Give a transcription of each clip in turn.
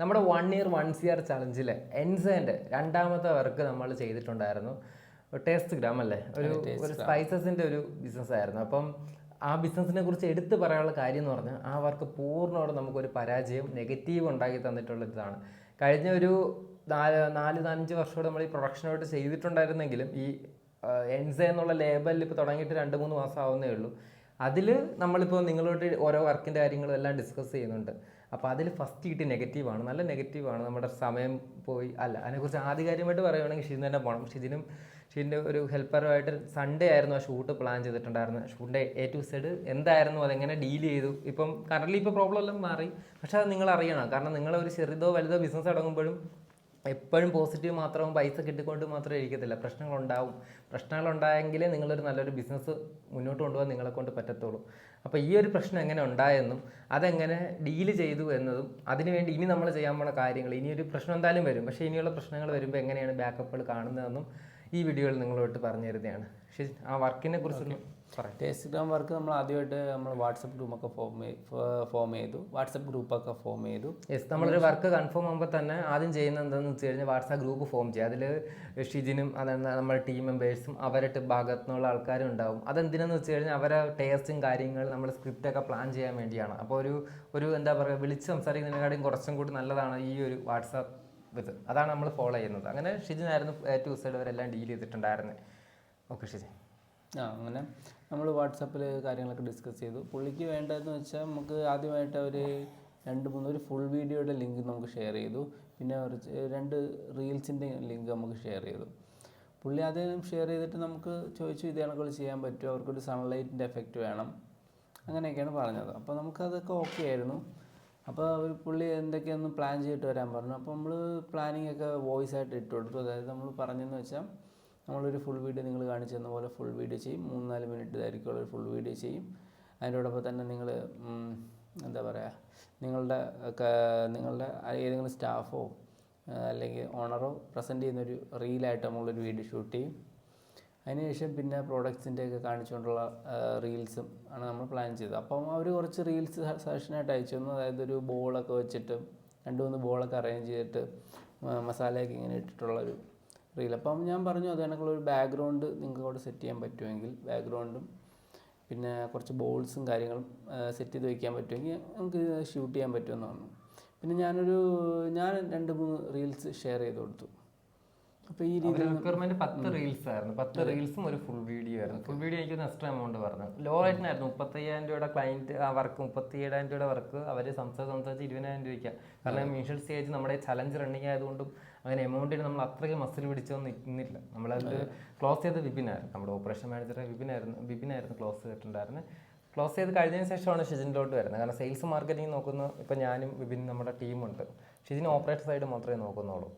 നമ്മുടെ 1 year 1 CR ചലഞ്ചിലെ എൻസേൻ്റെ രണ്ടാമത്തെ work നമ്മൾ ചെയ്തിട്ടുണ്ടായിരുന്നു. ടേസ്റ്റ് ഗ്രാം അല്ലേ, ഒരു സ്പൈസസിൻ്റെ ഒരു ബിസിനസ്സായിരുന്നു. അപ്പം ആ ബിസിനസ്സിനെ കുറിച്ച് എടുത്ത് പറയാനുള്ള കാര്യം എന്ന് പറഞ്ഞാൽ ആ വർക്ക് പൂർണ്ണമായിട്ട് നമുക്കൊരു പരാജയം നെഗറ്റീവ് ഉണ്ടാക്കി തന്നിട്ടുള്ള ഇതാണ്. കഴിഞ്ഞ ഒരു 4-5 വർഷത്തോടെ നമ്മൾ ഈ പ്രൊഡക്ഷനായിട്ട് ചെയ്തിട്ടുണ്ടായിരുന്നെങ്കിലും ഈ എൻസ എന്നുള്ള ലേബലിൽ ഇപ്പോൾ തുടങ്ങിയിട്ട് 2-3 മാസം ആവുന്നേ ഉള്ളൂ. അതിൽ നമ്മളിപ്പോൾ നിങ്ങളോട് ഓരോ വർക്കിൻ്റെ കാര്യങ്ങളും എല്ലാം ഡിസ്കസ് ചെയ്യുന്നുണ്ട്. അപ്പോൾ അതിൽ ഫസ്റ്റ് കിട്ടി നെഗറ്റീവാണ്, നല്ല നെഗറ്റീവാണ്. നമ്മുടെ സമയം പോയി അതിനെക്കുറിച്ച് ആധികാരികമായിട്ട് പറയുകയാണെങ്കിൽ ഷിജിന് തന്നെ പോകണം. ഷിജിൻ്റെ ഒരു ഹെൽപ്പറുമായിട്ട് സൺഡേ ആയിരുന്നു ആ ഷൂട്ട് പ്ലാൻ ചെയ്തിട്ടുണ്ടായിരുന്നത്. ഷൂട്ടിൻ്റെ A to Z എന്തായിരുന്നു, അതെങ്ങനെ ഡീൽ ചെയ്തു. ഇപ്പം കറൻറ്റ്ലി ഇപ്പോൾ പ്രോബ്ലം എല്ലാം മാറി. പക്ഷേ അത് നിങ്ങൾ അറിയണം. കാരണം നിങ്ങളൊരു ചെറുതോ വലുതോ ബിസിനസ് തുടങ്ങുമ്പോഴും എപ്പോഴും പോസിറ്റീവ് മാത്രവും പൈസ കിട്ടിക്കൊണ്ട് മാത്രമേ ഇരിക്കത്തില്ല. പ്രശ്നങ്ങളുണ്ടായെങ്കിലേ നിങ്ങളൊരു നല്ലൊരു ബിസിനസ് മുന്നോട്ട് കൊണ്ടുപോകാൻ നിങ്ങളെ കൊണ്ട് പറ്റത്തുള്ളൂ. അപ്പോൾ ഈ ഒരു പ്രശ്നം എങ്ങനെ ഉണ്ടായെന്നും അതെങ്ങനെ ഡീല് ചെയ്തു എന്നതും അതിനുവേണ്ടി ഇനി നമ്മൾ ചെയ്യാൻ പോണ കാര്യങ്ങൾ, ഇനിയൊരു പ്രശ്നം എന്തായാലും വരും, പക്ഷേ ഇനിയുള്ള പ്രശ്നങ്ങൾ വരുമ്പോൾ എങ്ങനെയാണ് ബാക്കപ്പുകൾ കാണുന്നതെന്നും ഈ വീഡിയോയിൽ നിങ്ങളോട്ട് പറഞ്ഞു തരുന്നതാണ്. പക്ഷേ ആ വർക്കിനെ കുറിച്ചൊന്നും പറയാം. ടേസ്റ്റ് ഗ്രാം വർക്ക് നമ്മൾ ആദ്യമായിട്ട് നമ്മൾ വാട്സപ്പ് ഗ്രൂപ്പൊക്കെ ഫോം ചെയ്തു. യെസ്, നമ്മളൊരു വർക്ക് കൺഫേം ആകുമ്പോൾ തന്നെ ആദ്യം ചെയ്യുന്നത് എന്താണെന്ന് വെച്ച് കഴിഞ്ഞാൽ വാട്സാപ്പ് ഗ്രൂപ്പ് ഫോം ചെയ്യുക. അതിൽ ഷിജിനും നമ്മുടെ ടീം മെമ്പേഴ്സും അവരുടെ ഭാഗത്തു നിന്നുള്ള ആൾക്കാരും ഉണ്ടാവും. അതെന്തിനാന്ന് വെച്ച് കഴിഞ്ഞാൽ അവരെ ടേസ്റ്റും കാര്യങ്ങൾ നമ്മൾ സ്ക്രിപ്റ്റൊക്കെ പ്ലാൻ ചെയ്യാൻ വേണ്ടിയാണ്. അപ്പോൾ ഒരു എന്താ പറയുക, വിളിച്ച് സംസാരിക്കുന്നതിനെക്കാളും കുറച്ചും കൂടി നല്ലതാണ് ഈ ഒരു വാട്സാപ്പ് ഇത്. അതാണ് നമ്മൾ ഫോളോ ചെയ്യുന്നത്. അങ്ങനെ ഷിജിനായിരുന്നു A to Z അവരെല്ലാം ഡീൽ ചെയ്തിട്ടുണ്ടായിരുന്നത്. ഓക്കെ ഷിജിൻ. അങ്ങനെ നമ്മൾ വാട്സാപ്പിൽ കാര്യങ്ങളൊക്കെ ഡിസ്കസ് ചെയ്തു. പുള്ളിക്ക് വേണ്ടതെന്ന് വെച്ചാൽ നമുക്ക് ആദ്യമായിട്ട് ഒരു 2-3 ഫുൾ വീഡിയോയുടെ ലിങ്ക് നമുക്ക് ഷെയർ ചെയ്തു. പിന്നെ 2 റീൽസിൻ്റെ ലിങ്ക് നമുക്ക് ഷെയർ ചെയ്തു. പുള്ളി ആദ്യം ഷെയർ ചെയ്തിട്ട് നമുക്ക് ചോദിച്ചു ഇത് കണക്കുകൾ ചെയ്യാൻ പറ്റുമോ, അവർക്കൊരു സൺലൈറ്റിൻ്റെ എഫക്റ്റ് വേണം, അങ്ങനെയൊക്കെയാണ് പറഞ്ഞത്. അപ്പോൾ നമുക്കതൊക്കെ ഓക്കെ ആയിരുന്നു. അപ്പോൾ പുള്ളി എന്തൊക്കെയൊന്ന് പ്ലാൻ ചെയ്തിട്ട് വരാൻ പറഞ്ഞു. അപ്പോൾ നമ്മൾ പ്ലാനിങ് ഒക്കെ വോയിസ് ആയിട്ട് ഇട്ട് കൊടുത്തു. അതായത് നമ്മൾ പറഞ്ഞതെന്ന് വെച്ചാൽ നമ്മളൊരു ഫുൾ വീഡിയോ നിങ്ങൾ കാണിച്ചു തന്ന പോലെ ഫുൾ വീഡിയോ ചെയ്യും, 3-4 മിനിറ്റ് ദൈർഘ്യമുള്ള ഒരു ഫുൾ വീഡിയോ ചെയ്യും. അതിനോടൊപ്പം തന്നെ നിങ്ങൾ എന്താ പറയുക, നിങ്ങളുടെ ഏതെങ്കിലും സ്റ്റാഫോ അല്ലെങ്കിൽ ഓണറോ പ്രസൻറ്റ് ചെയ്യുന്നൊരു റീലായിട്ട് നമ്മളൊരു വീഡിയോ ഷൂട്ട് ചെയ്യും. അതിനുശേഷം പിന്നെ പ്രോഡക്ട്സിൻ്റെയൊക്കെ കാണിച്ചുകൊണ്ടുള്ള റീൽസും ആണ് നമ്മൾ പ്ലാൻ ചെയ്തത്. അപ്പം അവർ കുറച്ച് റീൽസ് സജഷനായിട്ട് അയച്ചു തന്നു. അതായത് ഒരു ബോളൊക്കെ വെച്ചിട്ട് 2-3 ബോളൊക്കെ അറേഞ്ച് ചെയ്തിട്ട് മസാലയൊക്കെ ഇങ്ങനെ ഇട്ടിട്ടുള്ളൊരു റീൽ. അപ്പം ഞാൻ പറഞ്ഞു അത് കണക്കുള്ളൊരു ബാക്ക്ഗ്രൗണ്ട് നിങ്ങൾക്ക് അവിടെ സെറ്റ് ചെയ്യാൻ പറ്റുമെങ്കിൽ ബാക്ക്ഗ്രൗണ്ടും പിന്നെ കുറച്ച് ബോൾസും കാര്യങ്ങളും സെറ്റ് ചെയ്ത് വയ്ക്കാൻ പറ്റുമെങ്കിൽ നമുക്ക് ഷൂട്ട് ചെയ്യാൻ പറ്റുമെന്ന് പറഞ്ഞു. പിന്നെ ഞാൻ 2-3 റീൽസ് ഷെയർ ചെയ്ത് കൊടുത്തു. അപ്പോൾ ഈ റിക്വയർമെന്റ് 10 റീൽസ് ആയിരുന്നു. 10 റീൽസും ഒരു ഫുൾ വീഡിയോ ആയിരുന്നു. ഫുൾ വീഡിയോ എനിക്ക് എക്സ്ട്രാ എമൗണ്ട് പറഞ്ഞു. ലോ റേറ്റിനായിരുന്നു. 35,000 രൂപയുടെ ക്ലയൻറ്റ് ആ വർക്ക്, 37,000 രൂപയുടെ വർക്ക് അവർ സംസാരിച്ച് 20,000 രൂപയ്ക്കാണ്. കാരണം ഇനീഷ്യൽ സ്റ്റേജ് നമ്മുടെ ചലഞ്ച് റണ്ണിങ് ആയതുകൊണ്ടും അങ്ങനെ എമൗണ്ടിന് നമ്മൾ അത്രയ്ക്ക് മസിൽ പിടിച്ചൊന്നും നിൽക്കുന്നില്ല. നമ്മളത് ക്ലോസ് ചെയ്ത് വിപിനായിരുന്നു, നമ്മുടെ ഓപ്പറേഷൻ മാനേജർ വിപിനായിരുന്നു ക്ലോസ് ചെയ്തിട്ടുണ്ടായിരുന്നത്. ക്ലോസ് ചെയ്ത് കഴിഞ്ഞതിന് ശേഷമാണ് ഷിജിനിലോട്ട് വരുന്നത്. കാരണം സെയിൽസ് മാർക്കറ്റിംഗ് നോക്കുന്ന ഇപ്പം ഞാനും വിപിൻ നമ്മുടെ ടീമുണ്ട്. ഷിജിന് ഓപ്പറേറ്റർ സൈഡ് മാത്രമേ നോക്കുന്നുള്ളൂ.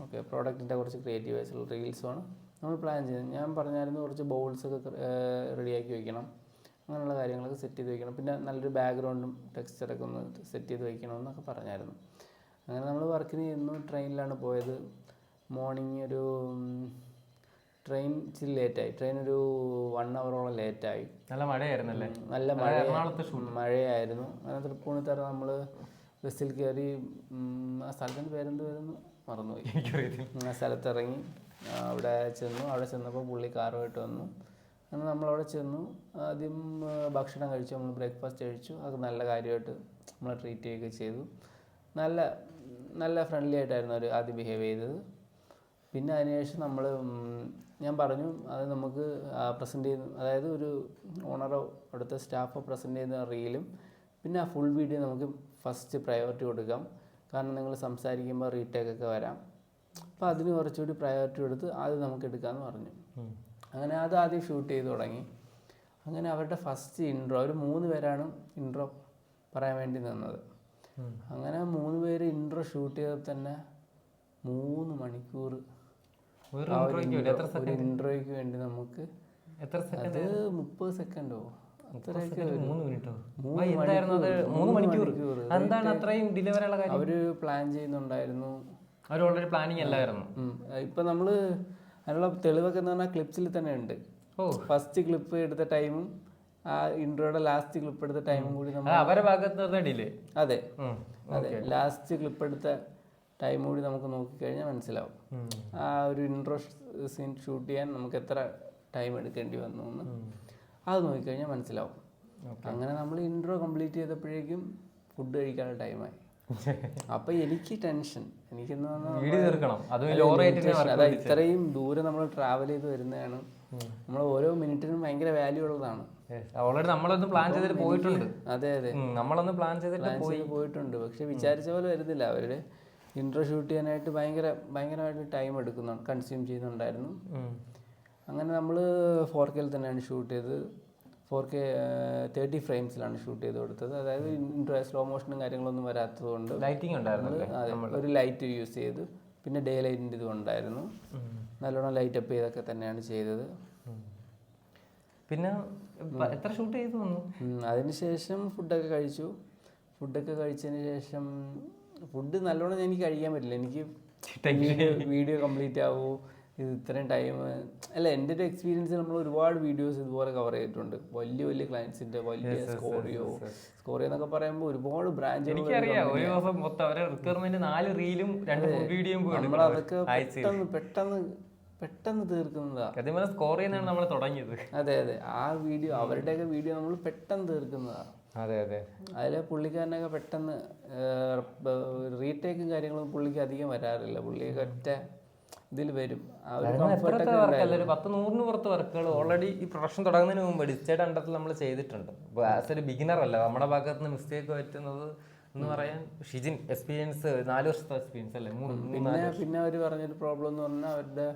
ഓക്കെ, പ്രോഡക്റ്റിൻ്റെ കുറച്ച് ക്രിയേറ്റീവ് ആയിട്ടുള്ള റീൽസുമാണ് നമ്മൾ പ്ലാൻ ചെയ്തത്. ഞാൻ പറഞ്ഞായിരുന്നു കുറച്ച് ബോൾസൊക്കെ റെഡിയാക്കി വയ്ക്കണം, അങ്ങനെയുള്ള കാര്യങ്ങളൊക്കെ സെറ്റ് ചെയ്ത് വയ്ക്കണം. പിന്നെ നല്ലൊരു ബാക്ക്ഗ്രൗണ്ടും ടെക്സ്ചറൊക്കെ ഒന്ന് സെറ്റ് ചെയ്ത് വയ്ക്കണമെന്നൊക്കെ പറഞ്ഞായിരുന്നു. അങ്ങനെ നമ്മൾ വർക്കിന് ചെയ്യുന്നു. ട്രെയിനിലാണ് പോയത്. മോർണിംഗ് ഒരു ട്രെയിൻ ഇച്ചിരി ലേറ്റായി. ട്രെയിൻ ഒരു 1 അവറോളം ലേറ്റായി. നല്ല മഴയായിരുന്നല്ലേ? നല്ല മഴയായിരുന്നു. അങ്ങനെ തൃപ്പൂണിത്തറ നമ്മൾ ബസ്സിൽ കയറി. ആ സ്ഥലത്തിൻ്റെ പേരെന്ത് വരുന്നു മറന്നുപോയി. ആ സ്ഥലത്തിറങ്ങി അവിടെ ചെന്നപ്പോൾ പുള്ളി കാറുമായിട്ട് വന്നു. അങ്ങനെ നമ്മളവിടെ ചെന്നു. ആദ്യം ഭക്ഷണം കഴിച്ചു, നമ്മൾ ബ്രേക്ക്ഫാസ്റ്റ് കഴിച്ചു. അത് നല്ല കാര്യമായിട്ട് നമ്മളെ ട്രീറ്റ് ചെയ്യുകയൊക്കെ ചെയ്തു. നല്ല ഫ്രണ്ട്ലി ആയിട്ടായിരുന്നു അവർ ആദ്യം ബിഹേവ് ചെയ്തത്. പിന്നെ അതിനുശേഷം ഞാൻ പറഞ്ഞു അത് നമുക്ക് പ്രസൻറ്റ് ചെയ്യുന്ന, അതായത് ഒരു ഓണറോ അവിടുത്തെ സ്റ്റാഫോ പ്രസൻറ്റ് ചെയ്യുന്ന റീലും പിന്നെ ആ ഫുൾ വീഡിയോ നമുക്ക് ഫസ്റ്റ് പ്രയോറിറ്റി കൊടുക്കാം. കാരണം നിങ്ങൾ സംസാരിക്കുമ്പോൾ റീടേക്കൊക്കെ വരാം. അപ്പോൾ അതിന് കുറച്ചുകൂടി പ്രയോറിറ്റി കൊടുത്ത് അത് നമുക്ക് എടുക്കാമെന്ന് പറഞ്ഞു. അങ്ങനെ അത് ആദ്യം ഷൂട്ട് ചെയ്ത് തുടങ്ങി. അങ്ങനെ അവരുടെ ഫസ്റ്റ് ഇൻട്രോ, അവർ 3 പേരാണ് ഇൻട്രോ പറയാൻ വേണ്ടി നിന്നത്. അങ്ങനെ 3 പേര് ഇൻട്രോ ഷൂട്ട് ചെയ്തപ്പോൾ തന്നെ 3 മണിക്കൂർ ഒരു ഇൻട്രോയ്ക്ക് വേണ്ടി നമുക്ക് അത് 30 സെക്കൻഡോ അത്രയൊക്കെ, 3 മിനിറ്റോ, 3 മണിക്കൂർ. അവര് പ്ലാൻ ചെയ്യുന്നുണ്ടായിരുന്നു. അവർ ഓൾറെഡി പ്ലാനിങ് അല്ലായിരുന്നു. ഇപ്പം നമ്മൾ അതിനുള്ള തെളിവൊക്കെ എന്ന് പറഞ്ഞാൽ ക്ലിപ്സിൽ തന്നെ ഉണ്ട്. ഫസ്റ്റ് ക്ലിപ്പ് എടുത്ത ടൈമും ആ ഇൻട്രോയുടെ ലാസ്റ്റ് ക്ലിപ്പ് എടുത്ത ടൈമും കൂടി നമ്മൾ അവരെ ഭാഗത്ത് ഡിലേ. അതെ അതെ ലാസ്റ്റ് ക്ലിപ്പ് എടുത്ത ടൈം കൂടി നമുക്ക് നോക്കിക്കഴിഞ്ഞാൽ മനസ്സിലാവും ആ ഒരു ഇൻട്രോ സീൻ ഷൂട്ട് ചെയ്യാൻ നമുക്ക് എത്ര ടൈം എടുക്കേണ്ടി വന്നു എന്ന് അത് നോക്കിക്കഴിഞ്ഞാൽ മനസ്സിലാവും. അങ്ങനെ നമ്മൾ ഇൻട്രോ കംപ്ലീറ്റ് ചെയ്തപ്പോഴേക്കും ഫുഡ് കഴിക്കാനുള്ള ടൈമായി. അപ്പൊ എനിക്ക് ടെൻഷൻ, എനിക്കെന്ന് പറഞ്ഞാൽ അതായത് ഇത്രയും ദൂരം നമ്മൾ ട്രാവൽ ചെയ്ത് വരുന്നതാണ്, നമ്മൾ ഓരോ മിനിറ്റിനും ഭയങ്കര വാല്യൂ ഉള്ളതാണ്. ഓൾറെഡി നമ്മളൊന്ന് പ്ലാൻ ചെയ്തിട്ട് പോയിട്ടുണ്ട്. അതെ അതെ നമ്മളൊന്ന് പ്ലാൻ ചെയ്തിട്ട് പോയിട്ടുണ്ട്. പക്ഷെ വിചാരിച്ച പോലെ വരുന്നില്ല. അവരുടെ ഇൻട്രോ ഷൂട്ട് ചെയ്യാനായിട്ട് ഭയങ്കരമായിട്ട് ടൈം കൺസ്യൂം ചെയ്യുന്നുണ്ടായിരുന്നു. അങ്ങനെ നമ്മൾ 4K തന്നെയാണ് ഷൂട്ട് ചെയ്തത്. 4K 30 ഫ്രെയിംസിലാണ് ഷൂട്ട് ചെയ്ത് കൊടുത്തത്. അതായത് ഇൻട്രോ സ്ലോ മോഷനും കാര്യങ്ങളൊന്നും വരാത്തത് കൊണ്ട് ലൈറ്റിംഗ് ഉണ്ടായിരുന്നു. ഒരു ലൈറ്റ് യൂസ് ചെയ്തു. പിന്നെ ഡേ ലൈറ്റിൻ്റെ ഇത് ഉണ്ടായിരുന്നു. നല്ലോണം ലൈറ്റ് അപ്പ് ചെയ്തൊക്കെ തന്നെയാണ് ചെയ്തത്. പിന്നെ എത്ര ഷൂട്ട് ചെയ്തു വന്നു. അതിനുശേഷം ഫുഡൊക്കെ കഴിച്ചു. ഫുഡൊക്കെ കഴിച്ചതിന് ശേഷം ഫുഡ് നല്ലോണം എനിക്ക് കഴിക്കാൻ പറ്റില്ല. എനിക്ക് വീഡിയോ കംപ്ലീറ്റ് ആവൂ, ഇത് ഇത്രയും ടൈം അല്ല. എൻ്റെ ഒരു എക്സ്പീരിയൻസ് നമ്മൾ ഒരുപാട് വീഡിയോസ് ഇതുപോലെ കവർ ചെയ്തിട്ടുണ്ട്. വലിയ ക്ലയൻസിൻ്റെ വലിയ സ്കോറിയോ എന്നൊക്കെ പറയുമ്പോൾ ഒരുപാട് ബ്രാഞ്ചുകൾ. നമ്മളതൊക്കെ പെട്ടെന്ന് തീർക്കുന്നതാണ്. സ്കോർ ചെയ്യുന്നതാണ് നമ്മൾ തുടങ്ങിയത്. അതെ ആ വീഡിയോ, അവരുടെയൊക്കെ വീഡിയോ നമ്മൾ പെട്ടെന്ന് തീർക്കുന്നതാണ്. അതിൽ പുള്ളിക്കാരനൊക്കെ പെട്ടെന്ന് റീടേക്കും കാര്യങ്ങളും പുള്ളിക്ക് അധികം വരാറില്ല. പുള്ളിയൊക്കെ ഒറ്റ ഇതിൽ വരും. 100-100 പുറത്ത് വർക്കുകൾ ഓൾറെഡി ഈ പ്രൊഡക്ഷൻ തുടങ്ങുന്നതിന് മുമ്പ് ഡിസ്റ്റേഡ് അണ്ടറിൽ നമ്മൾ ചെയ്തിട്ടുണ്ട്. ആസ് ഒരു ബിഗിനർ അല്ല, നമ്മുടെ ഭാഗത്ത് നിന്ന് മിസ്റ്റേക്ക് പറ്റുന്നത് എന്ന് പറയാൻ ഷിജിൻ എക്സ്പീരിയൻസ് 4 വർഷത്തെ എക്സ്പീരിയൻസ് അല്ലേ. പിന്നെ അവർ പറഞ്ഞൊരു പ്രോബ്ലം എന്ന് പറഞ്ഞാൽ അവരുടെ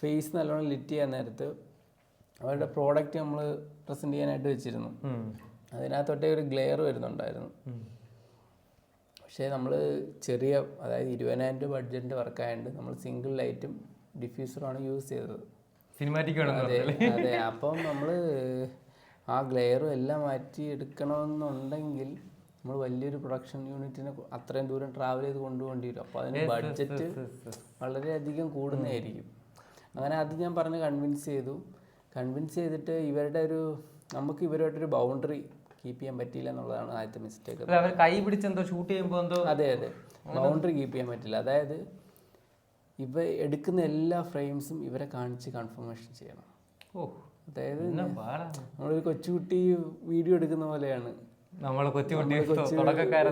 ഫേസ് നല്ലോണം ലിറ്റ് ചെയ്യാൻ നേരത്ത് അവരുടെ പ്രോഡക്റ്റ് നമ്മൾ പ്രസൻറ്റ് ചെയ്യാനായിട്ട് വെച്ചിരുന്നു. അതിനകത്തൊട്ടേ ഒരു ഗ്ലെയർ വരുന്നുണ്ടായിരുന്നു. പക്ഷേ നമ്മൾ ചെറിയ, അതായത് 20,000 രൂപ ബഡ്ജറ്റിൻ്റെ വർക്കായതുകൊണ്ട് നമ്മൾ സിംഗിൾ ലൈറ്റും ഡിഫ്യൂസറുമാണ് യൂസ് ചെയ്തത്. സിനിമാറ്റിക്. അതെ അപ്പം നമ്മൾ ആ ഗ്ലെയറും എല്ലാം മാറ്റി എടുക്കണമെന്നുണ്ടെങ്കിൽ നമ്മൾ വലിയൊരു പ്രൊഡക്ഷൻ യൂണിറ്റിനെ അത്രയും ദൂരം ട്രാവൽ ചെയ്ത് കൊണ്ടുപോകേണ്ടി വരും. അപ്പോൾ അതിന് ബഡ്ജറ്റ് വളരെയധികം കൂടുന്നതായിരിക്കും. അങ്ങനെ അത് ഞാൻ പറഞ്ഞ് കൺവിൻസ് ചെയ്തിട്ട് നമുക്ക് ഇവരുമായിട്ടൊരു ബൗണ്ടറി കീപ്പ് ചെയ്യാൻ പറ്റിയില്ല എന്നുള്ളതാണ് ആദ്യത്തെ മിസ്റ്റേക്ക്. കൈ പിടിച്ചെന്തോ ഷൂട്ട് ചെയ്യുമ്പോൾ അതെ ബൗണ്ടറി കീപ്പ് ചെയ്യാൻ പറ്റില്ല. അതായത് ഇവ എടുക്കുന്ന എല്ലാ ഫ്രെയിംസും ഇവരെ കാണിച്ച് കൺഫർമേഷൻ ചെയ്യണം. അതായത് നമ്മളൊരു കൊച്ചുകുട്ടി വീഡിയോ എടുക്കുന്ന പോലെയാണ്.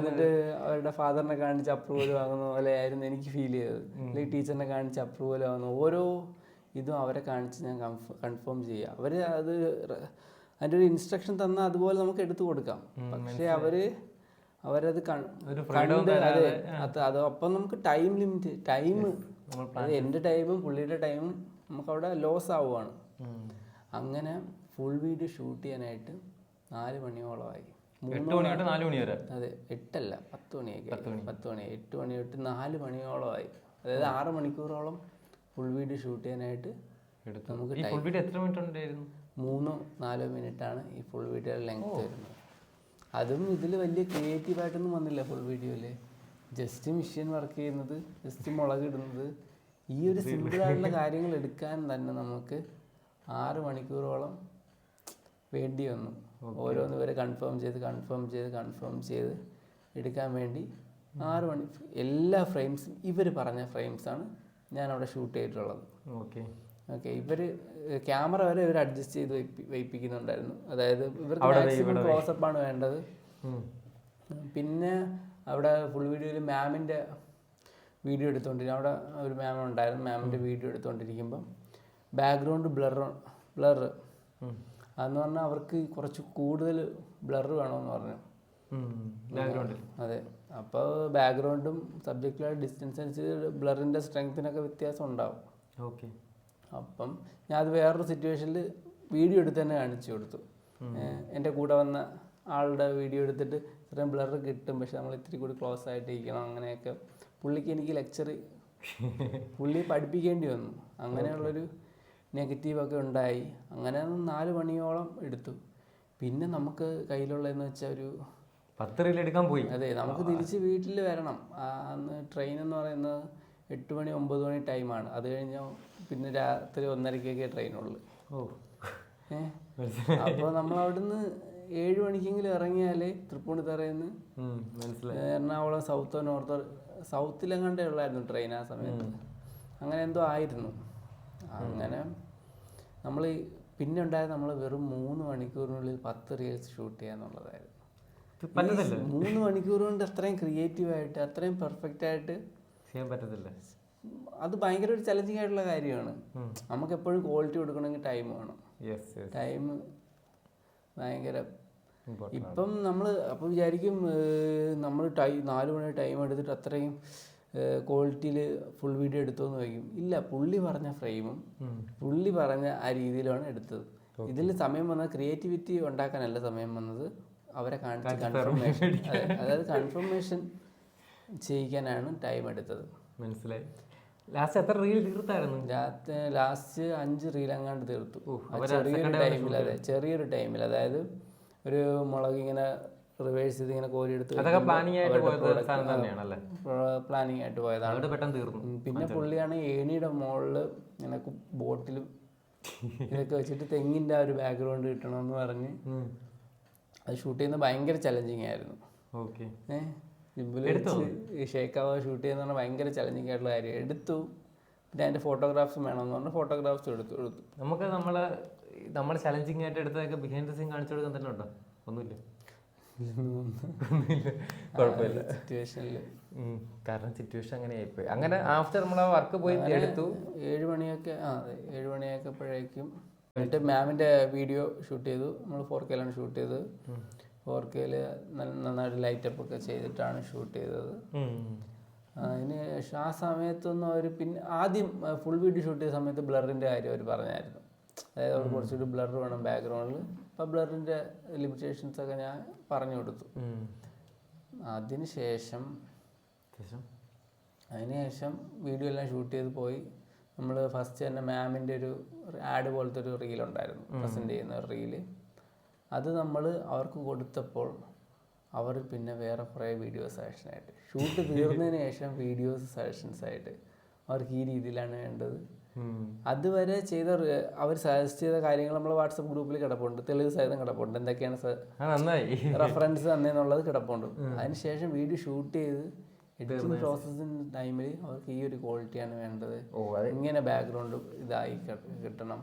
എന്നിട്ട് അവരുടെ ഫാദറിനെ കാണിച്ച് അപ്രൂവൽ വാങ്ങുന്ന പോലെ ആയിരുന്നു എനിക്ക് ഫീൽ ചെയ്തത്. അല്ലെങ്കിൽ ടീച്ചറിനെ കാണിച്ച് അപ്രൂവൽ വാങ്ങുന്ന ഓരോ ഇതും അവരെ കാണിച്ച് ഞാൻ കൺഫേം ചെയ്യുക. അവർ അതിൻ്റെ ഒരു ഇൻസ്ട്രക്ഷൻ തന്നാൽ അതുപോലെ നമുക്ക് എടുത്തു കൊടുക്കാം. പക്ഷെ അവരത് അപ്പം നമുക്ക് ടൈം ലിമിറ്റ്, എൻ്റെ ടൈമും പുള്ളിയുടെ ടൈമും നമുക്കവിടെ ലോസ് ആവുകയാണ്. അങ്ങനെ ഫുൾ വീഡിയോ ഷൂട്ട് ചെയ്യാനായിട്ട് 4 മണിയോളമായി. 8 മണി വരെ. അതെ 8 അല്ല 10 മണിയൊക്കെ. 8 മണി തൊട്ട് 4 മണിയോളമായി. അതായത് 6 മണിക്കൂറോളം ഫുൾ വീഡിയോ ഷൂട്ട് ചെയ്യാനായിട്ട് നമുക്ക് 3-4 മിനിറ്റാണ് ഈ ഫുൾ വീഡിയോയുടെ ലെങ്ത് വരുന്നത്. അതും ഇതിൽ വലിയ ക്രിയേറ്റീവായിട്ടൊന്നും വന്നില്ല. ഫുൾ വീഡിയോയിൽ ജസ്റ്റ് മെഷീൻ വർക്ക് ചെയ്യുന്നത്, ജസ്റ്റ് മുളകിടുന്നത്, ഈ ഒരു സിമ്പിളായിട്ടുള്ള കാര്യങ്ങൾ എടുക്കാൻ തന്നെ നമുക്ക് 6 മണിക്കൂറോളം വേണ്ടി വന്നു. ഓരോന്ന് വരെ കൺഫേം ചെയ്ത് എടുക്കാൻ വേണ്ടി 6 മണി. എല്ലാ ഫ്രെയിംസും ഇവർ പറഞ്ഞ ഫ്രെയിംസാണ് ഞാനവിടെ ഷൂട്ട് ചെയ്തിട്ടുള്ളത്. ഓക്കെ ഇവർ ക്യാമറ വരെ ഇവർ അഡ്ജസ്റ്റ് ചെയ്ത് വയ്പ്പിക്കുന്നുണ്ടായിരുന്നു. അതായത് ഇവർക്ക് മാക്സിമം ക്ലോസപ്പാണ് വേണ്ടത്. പിന്നെ അവിടെ ഫുൾ വീഡിയോയിൽ മാമിൻ്റെ വീഡിയോ എടുത്തുകൊണ്ടിരിക്കും. അവിടെ ഒരു മാം ഉണ്ടായിരുന്നു. മാമിൻ്റെ വീഡിയോ എടുത്തുകൊണ്ടിരിക്കുമ്പം ബാക്ക്ഗ്രൗണ്ട് ബ്ലർ അതെന്ന് പറഞ്ഞാൽ അവർക്ക് കുറച്ച് കൂടുതൽ ബ്ലർ വേണമെന്ന് പറഞ്ഞു. അതെ അപ്പോൾ ബാക്ക്ഗ്രൗണ്ടും സബ്ജക്റ്റിലുള്ള ഡിസ്റ്റൻസ് അനുസരിച്ച് ബ്ലറിൻ്റെ സ്ട്രെങ്ത്തിനൊക്കെ വ്യത്യാസം ഉണ്ടാവും. അപ്പം ഞാൻ അത് വേറൊരു സിറ്റുവേഷനിൽ വീഡിയോ എടുത്ത് തന്നെ കാണിച്ചു കൊടുത്തു. എൻ്റെ കൂടെ വന്ന ആളുടെ വീഡിയോ എടുത്തിട്ട് ഇത്രയും ബ്ലർ കിട്ടും, പക്ഷെ നമ്മൾ ഇത്തിരി കൂടി ക്ലോസ് ആയിട്ട് ഇരിക്കണം, അങ്ങനെയൊക്കെ പുള്ളിക്ക് എനിക്ക് പുള്ളി പഠിപ്പിക്കേണ്ടി വന്നു. അങ്ങനെയുള്ളൊരു നെഗറ്റീവൊക്കെ ഉണ്ടായി. അങ്ങനെ 4 മണിയോളം എടുത്തു. പിന്നെ നമുക്ക് കയ്യിലുള്ളതെന്ന് വെച്ചാൽ ഒരു 10 റീൽ എടുക്കാൻ പോയി. അതെ നമുക്ക് തിരിച്ച് വീട്ടിൽ വരണം. അന്ന് ട്രെയിൻ എന്ന് പറയുന്നത് 8 മണി 9 മണി ടൈമാണ്. അത് കഴിഞ്ഞാൽ പിന്നെ രാത്രി 1:30-ക്കൊക്കെ ട്രെയിനുള്ളൂ. അപ്പോൾ നമ്മൾ അവിടുന്ന് 7 മണിക്കെങ്കിലും ഇറങ്ങിയാൽ തൃപ്പൂണിത്തറയിൽ നിന്ന് എറണാകുളം സൗത്തോ നോർത്തോ സൗത്തിലെങ്ങാണ്ടേ ഉള്ളായിരുന്നു ട്രെയിൻ ആ സമയത്ത്. അങ്ങനെ എന്തോ ആയിരുന്നു. അങ്ങനെ നമ്മൾ പിന്നെ ഉണ്ടായത് നമ്മൾ വെറും 3 മണിക്കൂറിനുള്ളിൽ 10 റീൽസ് ഷൂട്ട് ചെയ്യാന്നുള്ളതായിരുന്നു. 3 മണിക്കൂർ കൊണ്ട് അത്രയും ക്രിയേറ്റീവായിട്ട് അത്രയും പെർഫെക്റ്റ് ആയിട്ട് ചെയ്യാൻ പറ്റത്തില്ല. അത് ഭയങ്കര ഒരു ചലഞ്ചിങ് ആയിട്ടുള്ള കാര്യമാണ്. നമുക്ക് എപ്പോഴും ക്വാളിറ്റി കൊടുക്കണമെങ്കിൽ ടൈം വേണം. ടൈം ഭയങ്കര. ഇപ്പം നമ്മൾ അപ്പോൾ വിചാരിക്കും നമ്മൾ 4 മണി ടൈം എടുത്തിട്ട് അത്രയും ക്വാളിറ്റിയിൽ ഫുൾ വീഡിയോ എടുത്തോന്ന് ചോദിക്കും. ഇല്ല, പുള്ളി പറഞ്ഞ ഫ്രെയിമും പുള്ളി പറഞ്ഞ ആ രീതിയിലാണ് എടുത്തത്. ഇതിൽ സമയം വന്നത് ക്രിയേറ്റിവിറ്റി ഉണ്ടാക്കാനല്ല സമയം വന്നത്, അവരെ കാണിച്ച് കൺഫർമേഷൻ, അതായത് കൺഫർമേഷൻ ചെയ്യിക്കാനാണ് ടൈം എടുത്തത്. മനസ്സിലായി. ലാസ്റ്റ് എത്ര റീൽ തീർത്തായിരുന്നു? ലാസ്റ്റ് 5 റീൽ അങ്ങാണ്ട് തീർത്തു ചെറിയൊരു ടൈമിൽ. അതെ, ചെറിയൊരു ടൈമിൽ. അതായത് ഒരു മുളക് ഇങ്ങനെ റിവേഴ്സ് ചെയ്ത് ഇങ്ങനെ കോരിയെടുത്ത് പ്ലാനിങ് ആയിട്ട് പോയതാണ്. പിന്നെ പുള്ളിയാണ് ഏണിയുടെ മുകളിൽ ഇങ്ങനെ ബോട്ടിൽ ഇതൊക്കെ വെച്ചിട്ട് തെങ്ങിൻ്റെ ആ ഒരു ബാക്ക്ഗ്രൗണ്ട് കിട്ടണമെന്ന് പറഞ്ഞ് അത് ഷൂട്ട് ചെയ്യുന്നത് ഭയങ്കര ചലഞ്ചിങ് ആയിരുന്നു. ഷേക്കാവ ഷൂട്ട് ചെയ്യുന്ന പറഞ്ഞാൽ ഭയങ്കര ചലഞ്ചിങ് ആയിട്ടുള്ള കാര്യം. എടുത്തു. പിന്നെ അതിൻ്റെ ഫോട്ടോഗ്രാഫ്സും വേണമെന്ന് പറഞ്ഞാൽ ഫോട്ടോഗ്രാഫ്സും എടുത്തു. നമുക്ക് നമ്മൾ ചലഞ്ചിങ് ആയിട്ട് എടുത്തതൊക്കെ ബിഹൈൻഡ് ദ സീൻ കാണിച്ചു കൊടുക്കാൻ തന്നെ ഉണ്ടോ? ഒന്നുമില്ല, കുഴപ്പമില്ല. കാരണം സിറ്റുവേഷൻ അങ്ങനെ ആയിപ്പോയി. അങ്ങനെ ആഫ്റ്റർ നമ്മൾ ആ വർക്ക് പോയി എടുത്തു. 7 മണിയൊക്കെ 7 മണിയൊക്കെപ്പോഴേക്കും എന്നിട്ട് മാമിൻ്റെ വീഡിയോ ഷൂട്ട് ചെയ്തു. നമ്മൾ 4K ഷൂട്ട് ചെയ്തത്. 4K നന്നായിട്ട് ലൈറ്റപ്പ് ഒക്കെ ചെയ്തിട്ടാണ് ഷൂട്ട് ചെയ്തത്. അതിന് ആ സമയത്തൊന്നും അവർ പിന്നെ ആദ്യം ഫുൾ വീഡിയോ ഷൂട്ട് ചെയ്ത സമയത്ത് ബ്ലറിൻ്റെ കാര്യം അവർ പറഞ്ഞായിരുന്നു. അതായത് അവർ കുറച്ചുകൂടി ബ്ലർ വേണം ബാക്ക്ഗ്രൗണ്ടിൽ. അപ്പോൾ ബ്ലറിൻ്റെ ലിമിറ്റേഷൻസൊക്കെ ഞാൻ പറഞ്ഞു കൊടുത്തു. അതിനുശേഷം വീഡിയോ എല്ലാം ഷൂട്ട് ചെയ്ത് പോയി. നമ്മൾ ഫസ്റ്റ് തന്നെ മാമിൻ്റെ ഒരു ആഡ് പോലത്തെ ഒരു റീലുണ്ടായിരുന്നു, പ്രസൻറ്റ് ചെയ്യുന്ന ഒരു റീല്. അത് നമ്മൾ അവർക്ക് കൊടുത്തപ്പോൾ അവർ പിന്നെ വേറെ കുറേ വീഡിയോസ് സജഷനായിട്ട് ഷൂട്ട് തീർന്നതിന് ശേഷം വീഡിയോസ് സജഷൻസായിട്ട് അവർക്ക് ഈ രീതിയിലാണ് വേണ്ടത്. അതുവരെ ചെയ്ത അവർ സജസ്റ്റ് ചെയ്ത കാര്യങ്ങൾ നമ്മൾ വാട്സപ്പ് ഗ്രൂപ്പിൽ കിടപ്പുണ്ട്, തെളിവ് സഹിതം കിടപ്പുണ്ട്, എന്തൊക്കെയാണ് റെഫറൻസ് തന്നെന്നുള്ളത് കിടപ്പുണ്ട്. അതിനുശേഷം വീഡിയോ ഷൂട്ട് ചെയ്ത് എഡിറ്റിംഗ് പ്രോസസ്സിങ് ടൈമിൽ അവർക്ക് ഈ ഒരു ക്വാളിറ്റിയാണ് വേണ്ടത്, ഇങ്ങനെ ബാക്ക്ഗ്രൗണ്ട് ഇതായി കിട്ടണം.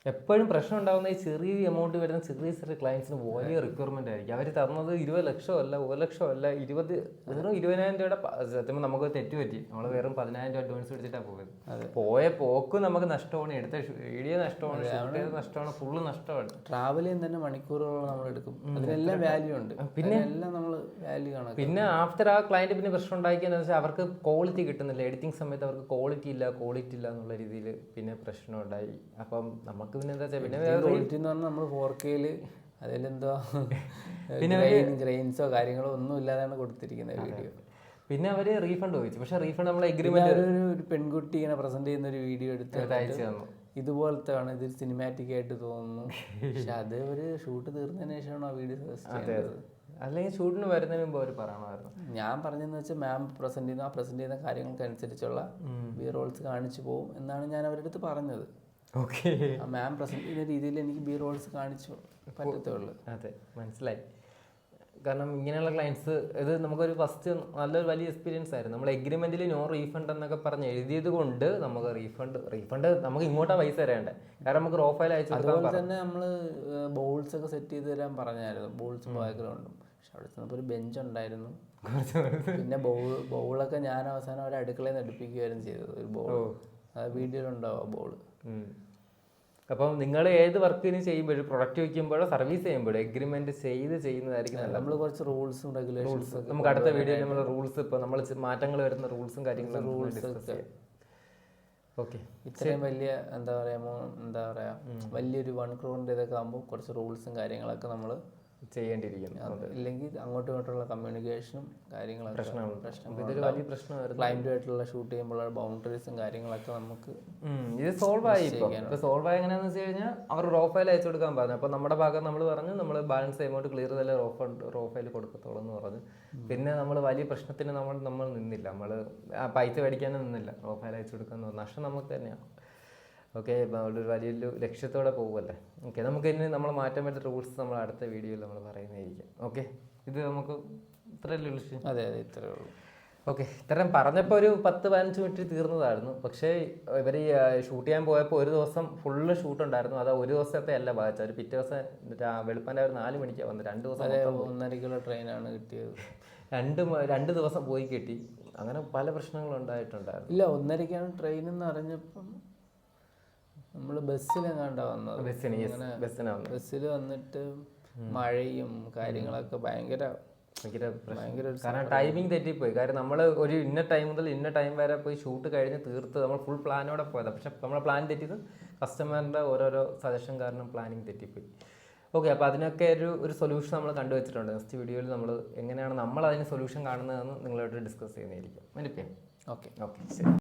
എപ്പോഴും പ്രശ്നം ഉണ്ടാകുന്ന ഈ ചെറിയ എമൗണ്ട് വരുന്ന ചെറിയ ക്ലയൻസിന് വലിയ റിക്വയർമെന്റ് ആയിരിക്കും. അവർ തന്നത് 20 ലക്ഷമല്ല, 1 ലക്ഷമല്ല, വെറും 20,000 രൂപയുടെ. സത്യം നമുക്ക് തെറ്റ് പറ്റി. നമ്മൾ വെറും 10,000 രൂപ അഡ്വാൻസ് എടുത്തിട്ടാണ് പോയത്. പോയ പോക്ക് നമുക്ക് നഷ്ടമാണ്, എടുത്ത വീഡിയോ നഷ്ടമാണ്, നഷ്ടമാണ്, ഫുള്ള് നഷ്ടമാണ്. ട്രാവൽ ചെയ്യാൻ തന്നെ മണിക്കൂറുകളോളം നമ്മൾ എടുക്കും. അതിനെല്ലാം വാല്യൂ ഉണ്ട്. പിന്നെ എല്ലാം നമ്മൾ വാല്യൂ കാണാം. പിന്നെ ആഫ്റ്റർ ആ ക്ലയന്റ് പിന്നെ പ്രശ്നം ഉണ്ടാക്കിയെന്ന് വെച്ചാൽ അവർക്ക് ക്വാളിറ്റി കിട്ടുന്നില്ല. എഡിറ്റിംഗ് സമയത്ത് അവർക്ക് ക്വാളിറ്റി ഇല്ല എന്നുള്ള രീതിയിൽ പിന്നെ പ്രശ്നം ഉണ്ടായി. അപ്പം നമുക്ക് പിന്നെ എന്താ വെച്ചാൽ ക്വാളിറ്റി എന്ന് പറഞ്ഞാൽ നമ്മൾ 4K അതിലെന്തോ ഗ്രെയിൻസോ കാര്യങ്ങളോ ഒന്നും ഇല്ലാതാണ് കൊടുത്തിരിക്കുന്നത് വീഡിയോ. പിന്നെ അവര് റീഫണ്ട് ചോദിച്ചു. പക്ഷെ റീഫണ്ട് നമ്മൾ എഗ്രിമെന്റ് ഒരു പെൺകുട്ടി ഇങ്ങനെ പ്രസന്റ് ചെയ്യുന്ന ഒരു വീഡിയോ എടുത്ത് അയച്ചു തന്നു. ഇതുപോലത്തെ ആണ്, ഇത് സിനിമാറ്റിക് ആയിട്ട് തോന്നുന്നു. പക്ഷെ അത് ഒരു ഷൂട്ട് തീർന്നതിന് ശേഷമാണ് ആ വീഡിയോ സജസ്റ്റ് ചെയ്യുന്നത്. അല്ലെങ്കിൽ ഷൂട്ടിന് വരുന്നതിന് മുമ്പ് അവർ പറയണമായിരുന്നു. ഞാൻ പറഞ്ഞതെന്ന് വെച്ചാൽ മാം പ്രസന്റ് ചെയ്യുന്ന കാര്യങ്ങൾക്കനുസരിച്ചുള്ള ബി റോൾസ് കാണിച്ചു പോകും എന്നാണ് ഞാൻ അവരുടെ അടുത്ത് പറഞ്ഞത്. മാം പ്രസന്റ് ചെയ്യുന്ന രീതിയിൽ എനിക്ക് ബി റോൾസ് കാണിച്ചു പറ്റത്തുള്ളൂ. അതെ, മനസ്സിലായി. കാരണം ഇങ്ങനെയുള്ള ക്ലയൻസ് ഇത് നമുക്കൊരു ഫസ്റ്റ് നല്ലൊരു വലിയ എക്സ്പീരിയൻസ് ആയിരുന്നു. നമ്മൾ എഗ്രിമെന്റിൽ നോ റീഫണ്ട് എന്നൊക്കെ പറഞ്ഞ് എഴുതിയത് കൊണ്ട് നമുക്ക് റീഫണ്ട് നമുക്ക് ഇങ്ങോട്ടാ പൈസ തരേണ്ടേ. കാരണം നമുക്ക് റോ ഫയൽ അയച്ചു. അതുപോലെ തന്നെ നമ്മൾ ബോൾസ് ഒക്കെ സെറ്റ് ചെയ്ത് തരാൻ പറഞ്ഞായിരുന്നു, ബോൾസും ബാക്ക്ഗ്രൗണ്ടും. പക്ഷെ അവിടെ ചെന്നപ്പോൾ ഒരു ബെഞ്ച് ഉണ്ടായിരുന്നു. പിന്നെ ബോളൊക്കെ ഞാൻ അവസാനം അവരെ അടുക്കളയിൽ നിന്ന് എടുപ്പിക്കുകയായിരുന്നു ചെയ്തത്. ഒരു ബോൾ വീഡിയോയിലുണ്ടാവും ആ ബോൾ. അപ്പം നിങ്ങൾ ഏത് വർക്കിന് ചെയ്യുമ്പോഴും പ്രൊഡക്റ്റ് വയ്ക്കുമ്പോഴോ സർവീസ് ചെയ്യുമ്പോഴോ എഗ്രിമെന്റ് ചെയ്യുന്നതായിരിക്കും നല്ലത്. നമ്മൾ കുറച്ച് റൂൾസും റെഗുലേഷൻസും നമുക്ക് അടുത്ത വീഡിയോയിൽ നമ്മൾ റൂൾസ് ഇപ്പോൾ നമ്മൾ മാറ്റങ്ങൾ വരുന്ന റൂൾസും കാര്യങ്ങളും ഇത്രയും വലിയ എന്താ പറയാ വലിയൊരു 1 crore ഇതൊക്കെ ആകുമ്പോൾ കുറച്ച് റൂൾസും കാര്യങ്ങളൊക്കെ നമ്മൾ ചെയ്യേണ്ടിയിരിക്കുന്നു. ഇല്ലെങ്കിൽ അങ്ങോട്ടും ഇങ്ങോട്ടുള്ള കമ്മ്യൂണിക്കേഷനും കാര്യങ്ങളൊക്കെ ഇതൊരു വലിയ പ്രശ്നമായിരുന്നു. ക്ലയന്റുമായിട്ടുള്ള ഷൂട്ട് ചെയ്യുമ്പോഴുള്ള ബൗണ്ടറീസും കാര്യങ്ങളൊക്കെ നമുക്ക് ഇത് സോൾവ് ആയി. സോൾവ് ആയി എങ്ങനെയാണെന്ന് വെച്ച് കഴിഞ്ഞാൽ അവർ റോ ഫയൽ അയച്ചു കൊടുക്കാൻ പറഞ്ഞു. അപ്പോൾ നമ്മുടെ ഭാഗം നമ്മൾ പറഞ്ഞു നമ്മൾ ബാലൻസ് എമൗണ്ട് ക്ലിയർ ചെയ്താലേ റോ ഫയൽ കൊടുക്കത്തുള്ളൂ എന്ന് പറഞ്ഞു. പിന്നെ നമ്മൾ വലിയ പ്രശ്നത്തിന് നമ്മൾ നിന്നില്ല. നമ്മൾ ആ പൈസ മേടിക്കാനും നിന്നില്ല, റോ ഫയൽ അയച്ചു കൊടുക്കാന്ന് പറഞ്ഞു. നഷ്ടം നമുക്ക് തന്നെയാണ്. ഓക്കെ, ഒരു വലിയൊരു ലക്ഷ്യത്തോടെ പോകുമല്ലേ. ഓക്കെ, നമുക്ക് ഇനി നമ്മൾ മാറ്റാൻ പറ്റുന്ന റൂൾസ് നമ്മൾ അടുത്ത വീഡിയോയിൽ നമ്മൾ പറയുന്നതായിരിക്കും. ഓക്കെ, ഇത് നമുക്ക് ഇത്രയല്ലേ വിഷയം? അതെ അതെ, ഇത്രയേ ഉള്ളൂ. ഓക്കെ, ഇത്രയും പറഞ്ഞപ്പോൾ ഒരു 10-15 മിനിറ്റ് തീർന്നതായിരുന്നു. പക്ഷേ ഇവർ ഈ ഷൂട്ട് ചെയ്യാൻ പോയപ്പോൾ ഒരു ദിവസം ഫുള്ള് ഷൂട്ട് ഉണ്ടായിരുന്നു. അത് ഒരു ദിവസത്തെ അല്ല ബാധിച്ചത്. ഒരു പിറ്റേ ദിവസം വെളുപ്പാൻ്റെ ഒരു 4 മണിക്കാണ് വന്നത്. 2 ദിവസം 1.5 ട്രെയിനാണ് കിട്ടിയത്. 2 ദിവസം പോയി കിട്ടി. അങ്ങനെ പല പ്രശ്നങ്ങളും ഉണ്ടായിട്ടുണ്ടായിരുന്നു. ഇല്ല, 1.5 ട്രെയിൻ എന്ന് അറിഞ്ഞപ്പം നമ്മൾ ബസ്സിലെങ്ങാണ്ടാ വന്നത്. ബസ്സിൽ വന്നിട്ട് മഴയും കാര്യങ്ങളൊക്കെ ഭയങ്കര കാരണം ടൈമിംഗ് തെറ്റിപ്പോയി. കാരണം നമ്മൾ ഒരു ഇന്ന ടൈം മുതൽ ഇന്ന ടൈം വരെ പോയി ഷൂട്ട് കഴിഞ്ഞ് തീർത്ത് നമ്മൾ ഫുൾ പ്ലാനോടെ പോയതാണ്. പക്ഷെ നമ്മളെ പ്ലാൻ തെറ്റിയത് കസ്റ്റമറിൻ്റെ ഓരോരോ സജഷൻ കാരണം പ്ലാനിങ് തെറ്റിപ്പോയി. ഓക്കെ, അപ്പോൾ അതിനൊക്കെ ഒരു സൊല്യൂഷൻ നമ്മൾ കണ്ടുവച്ചിട്ടുണ്ട്. നെക്സ്റ്റ് വീഡിയോയിൽ നമ്മൾ എങ്ങനെയാണ് നമ്മൾ അതിന് സൊല്യൂഷൻ കാണുന്നതെന്ന് നിങ്ങളോട് ഡിസ്കസ് ചെയ്യുന്നതായിരിക്കും. മനസ്സിലായോ? ഓക്കെ ഓക്കെ, ശരി.